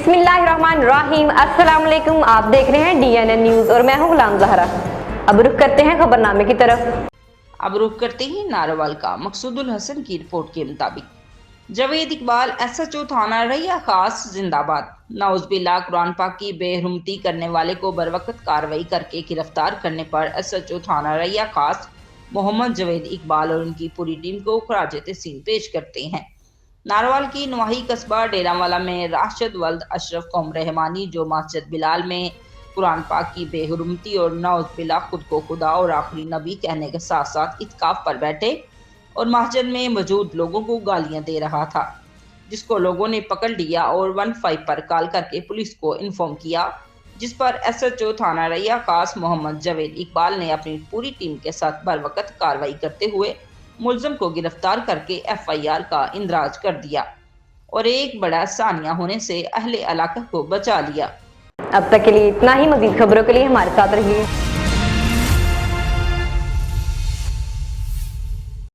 बिस्मिल्लाहिर्रहमानिर्रहीम। अस्सलाम वालेकुम। आप देख रहे हैं DNN न्यूज और मैं हूं गुलाम ज़हरा। अब रुख करते हैं खबरनामे की तरफ। अब रुख करते हैं नारोवाल का। मकसूदुल हसन की रिपोर्ट के मुताबिक जावेद इकबाल SHO थाना रैया खास जिंदाबाद। नाउज़बिल्लाह, कुरान पाक की बेहरमती करने वाले को बरवक्त कार्रवाई करके गिरफ्तार करने पर SHO थाना रैया खास मोहम्मद जावेद इकबाल और उनकी पूरी टीम को खराज तहसीन पेश करते हैं। नारोवाल की नवाही कस्बा डेरावाला में राशिद वल्द अशरफ कौम रहमानी, जो मस्जिद बिलाल में कुरान पाक की बेहुरमती और नौज़बिल्ला खुद को खुदा और आखिरी नबी कहने के साथ साथ इत्काफ पर बैठे और मस्जिद में मौजूद लोगों को गालियां दे रहा था, जिसको लोगों ने पकड़ लिया और 15 पर कॉल करके पुलिस को इन्फॉर्म किया, जिस पर SHO थाना रैया खास मोहम्मद जावेद इकबाल ने अपनी पूरी टीम के साथ बरवक्त कार्रवाई करते हुए मुलजम को गिरफ्तार करके FIR का इंदराज कर दिया और एक बड़ा सानिया होने से अहले इलाका को बचा लिया। अब तक के लिए इतना ही। मजीद खबरों के लिए हमारे साथ रहिए।